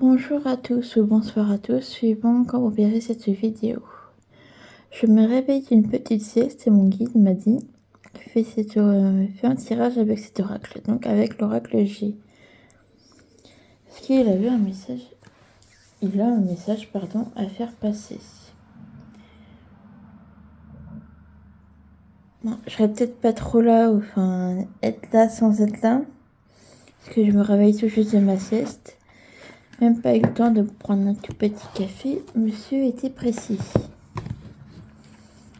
Bonjour à tous ou bonsoir à tous, suivant quand vous verrez cette vidéo. Je me réveille d'une petite sieste et mon guide m'a dit fais un tirage avec cet oracle, donc avec l'oracle J. Est-ce qu'il avait un message Il a un message, à faire passer. Bon, je serais peut-être pas trop là, être là sans être là, parce que je me réveille tout juste de ma sieste. Même pas eu le temps de prendre un tout petit café. Monsieur était précis.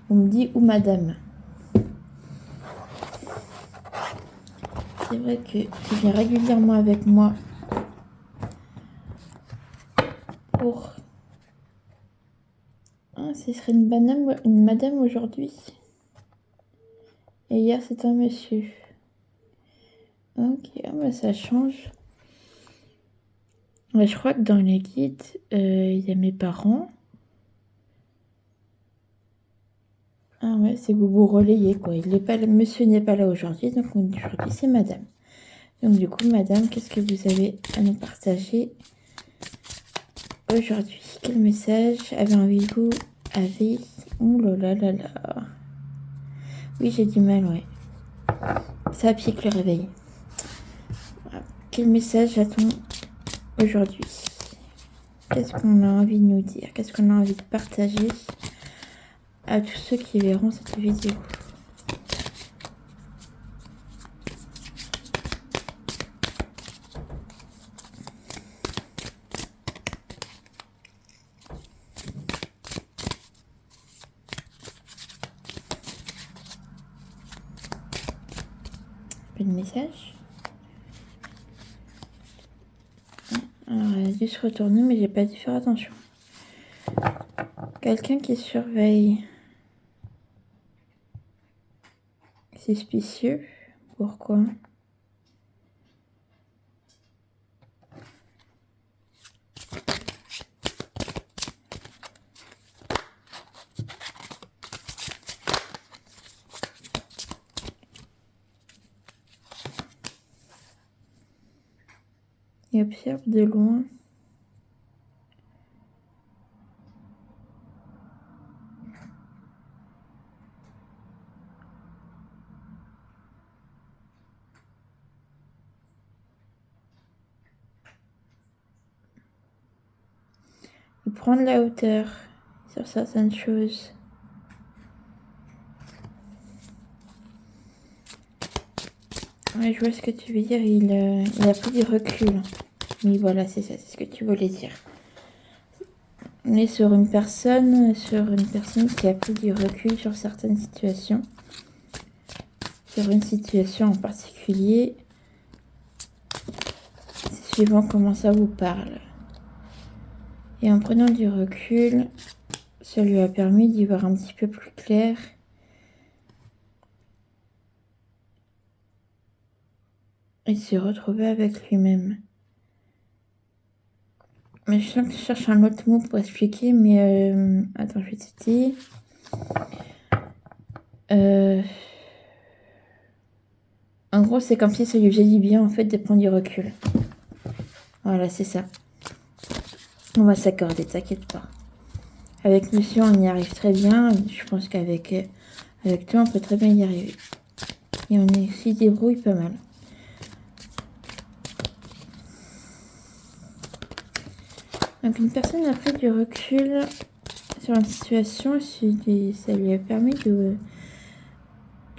On me dit ou madame. C'est vrai que tu viens régulièrement avec moi pour... Ah, ce serait une madame aujourd'hui. Et hier, c'était un monsieur. Ok, ça change. Ouais, je crois que dans les guides, il y a mes parents. Ah ouais, c'est vous relayez, quoi. Monsieur n'est pas là aujourd'hui, donc aujourd'hui, c'est madame. Donc du coup, madame, qu'est-ce que vous avez à nous partager aujourd'hui? Quel message avez-vous? Ouh là là là là. Oui, j'ai du mal, ouais. Ça pique le réveil. Quel message a-t-on aujourd'hui? Qu'est-ce qu'on a envie de nous dire? Qu'est-ce qu'on a envie de partager à tous ceux qui verront cette vidéo? Pas de message? Alors, elle a dû se retourner, mais j'ai pas dû faire attention. Quelqu'un qui surveille. Suspicieux. Pourquoi? Il observe de loin. Il prend de la hauteur sur certaines choses. Ouais, je vois ce que tu veux dire. Il a pris du recul. Oui, voilà, c'est ça, c'est ce que tu voulais dire. On est sur une personne qui a pris du recul sur certaines situations. Sur une situation en particulier. C'est suivant comment ça vous parle. Et en prenant du recul, ça lui a permis d'y voir un petit peu plus clair. Et de se retrouver avec lui-même. Mais je sens que je cherche un autre mot pour expliquer, mais attends, je vais te dire. En gros, c'est comme si ça lui faisait du bien, en fait, de prendre du recul. Voilà, c'est ça. On va s'accorder, t'inquiète pas. Avec monsieur, on y arrive très bien. Je pense qu'avec toi, on peut très bien y arriver. Et on s'y débrouille pas mal. Donc, une personne a pris du recul sur une situation, ça lui a permis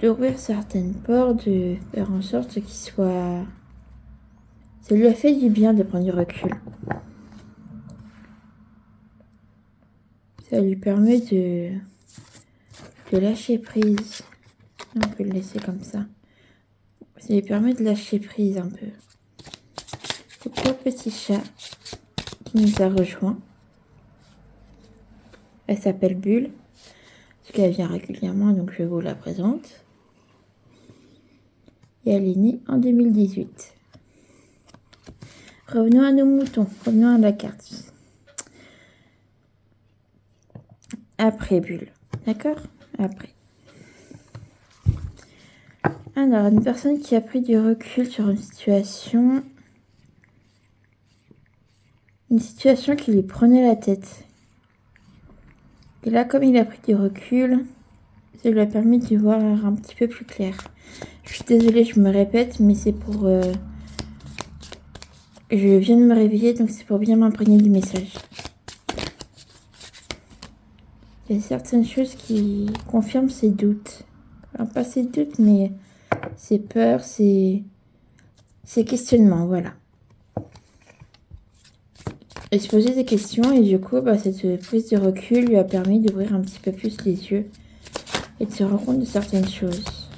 d'ouvrir certaines portes, de faire en sorte qu'il soit... Ça lui a fait du bien de prendre du recul. Ça lui permet de lâcher prise. On peut le laisser comme ça. Ça lui permet de lâcher prise un peu. Le petit chat qui nous a rejoint. Elle s'appelle Bulle. Parce qu'elle vient régulièrement, donc je vous la présente. Et elle est née en 2018. Revenons à nos moutons. Revenons à la carte. Après Bulle. D'accord? Après. Alors, une personne qui a pris du recul sur une situation. une situation qui lui prenait la tête. Et là, comme il a pris du recul, ça lui a permis de voir un petit peu plus clair. Je suis désolée, je me répète, mais c'est pour... Je viens de me réveiller, donc c'est pour bien m'imprégner du message. Il y a certaines choses qui confirment ses doutes. Enfin, pas ses doutes, mais ses peurs, ses questionnements, voilà. Et se poser des questions, et du coup, cette prise de recul lui a permis d'ouvrir un petit peu plus les yeux et de se rendre compte de certaines choses.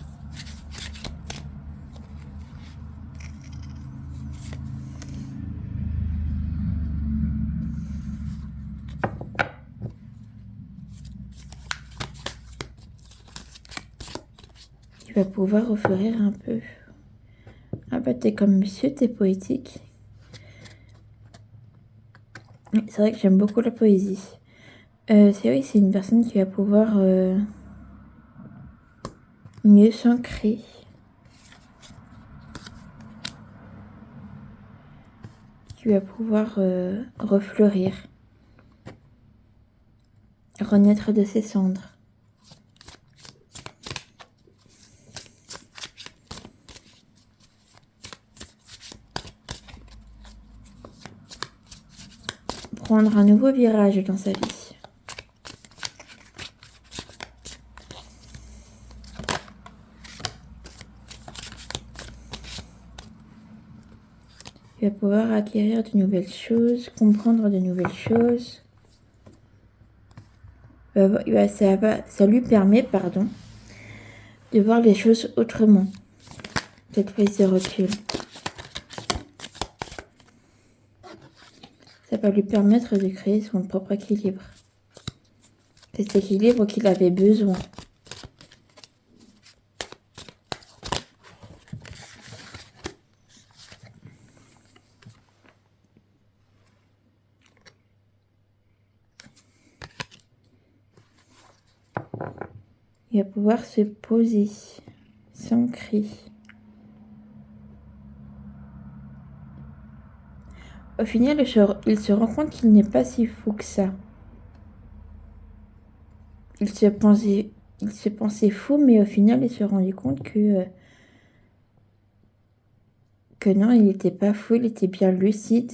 Tu vas pouvoir offrir un peu. Ah bah t'es comme monsieur, t'es poétique. C'est vrai que j'aime beaucoup la poésie. C'est vrai que c'est une personne qui va pouvoir mieux s'ancrer. Qui va pouvoir refleurir. Renaître de ses cendres. Prendre un nouveau virage dans sa vie. Il va pouvoir acquérir de nouvelles choses, comprendre de nouvelles choses. Ça lui permet, de voir les choses autrement. Cette prise de recul. Ça va lui permettre de créer son propre équilibre. Cet équilibre qu'il avait besoin. Il va pouvoir se poser, s'ancrer. Au final, il se rend compte qu'il n'est pas si fou que ça. Il se pensait fou, mais au final, il se rendait compte que non, il n'était pas fou, il était bien lucide.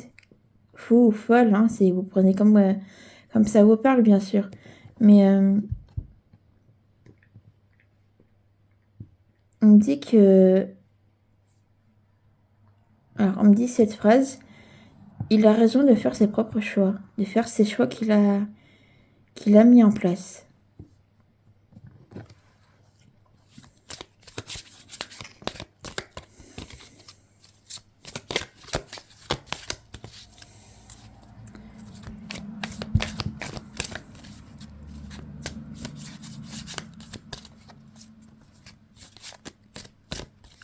Fou ou folle, hein, vous prenez comme ça vous parle, bien sûr. Mais on me dit que... Alors, on me dit cette phrase, il a raison de faire ses propres choix, de faire ses choix qu'il a mis en place.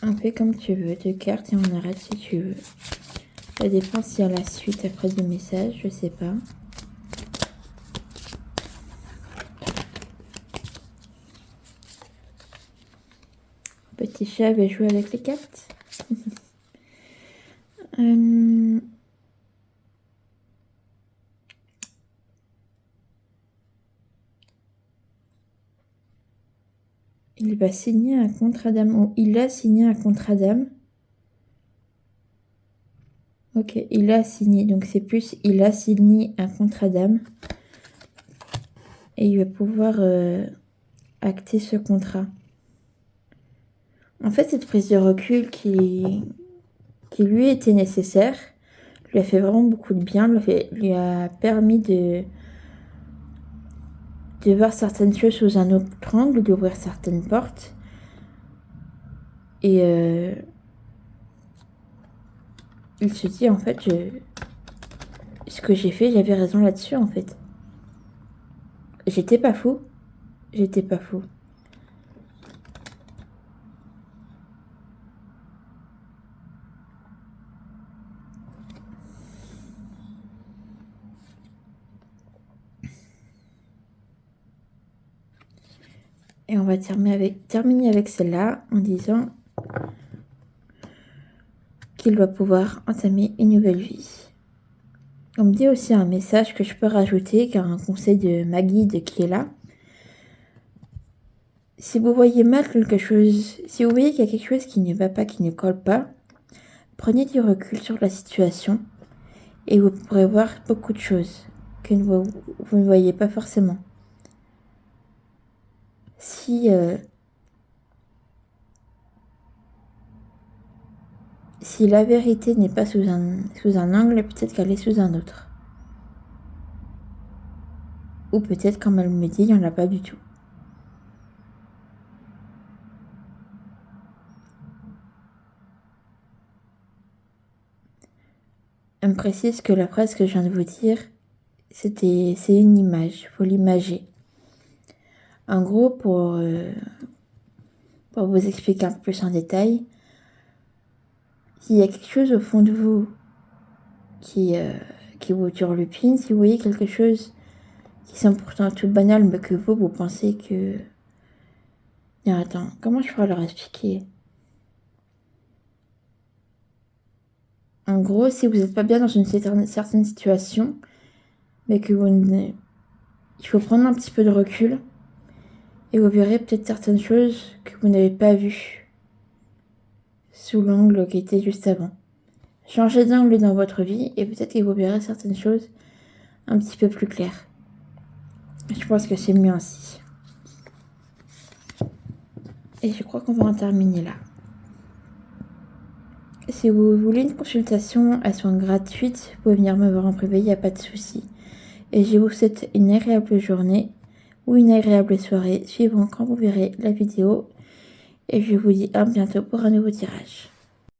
On fait comme tu veux, deux cartes et on arrête si tu veux. Ça dépend s'il y a la suite après du message, je sais pas. Petit chat avait joué avec les cartes. Il va signer un contrat d'âme, ou il a signé un contrat d'âme. Ok, il a signé, donc c'est plus il a signé un contrat d'âme. Et il va pouvoir acter ce contrat. En fait, cette prise de recul qui lui était nécessaire, lui a fait vraiment beaucoup de bien, lui a permis de voir certaines choses sous un autre angle, d'ouvrir certaines portes. Et il se dit, en fait, ce que j'ai fait, j'avais raison là-dessus, en fait. J'étais pas fou. J'étais pas fou. Et on va terminer avec celle-là en disant qu'il va pouvoir entamer une nouvelle vie. On me dit aussi un message que je peux rajouter, car un conseil de ma guide qui est là. Si vous voyez mal quelque chose, si vous voyez qu'il y a quelque chose qui ne va pas, qui ne colle pas, prenez du recul sur la situation et vous pourrez voir beaucoup de choses que vous ne voyez pas forcément. Si la vérité n'est pas sous un angle, peut-être qu'elle est sous un autre. Ou peut-être, comme elle me dit, il n'y en a pas du tout. Elle me précise que la phrase que je viens de vous dire, c'est une image, il faut l'imager. En gros, pour vous expliquer un peu plus en détail, s'il y a quelque chose au fond de vous qui vous turlupine, si vous voyez quelque chose qui semble pourtant tout banal, mais que vous pensez que... Non, attends, comment je pourrais leur expliquer ? En gros, si vous n'êtes pas bien dans une certaine situation, mais que il faut prendre un petit peu de recul, et vous verrez peut-être certaines choses que vous n'avez pas vues sous l'angle qui était juste avant. Changez d'angle dans votre vie, et peut-être que vous verrez certaines choses un petit peu plus claires. Je pense que c'est mieux ainsi. Et je crois qu'on va en terminer là. Si vous voulez une consultation à soins gratuite, vous pouvez venir me voir en privé, il n'y a pas de souci. Et je vous souhaite une agréable journée ou une agréable soirée, suivant quand vous verrez la vidéo. Et je vous dis à bientôt pour un nouveau tirage.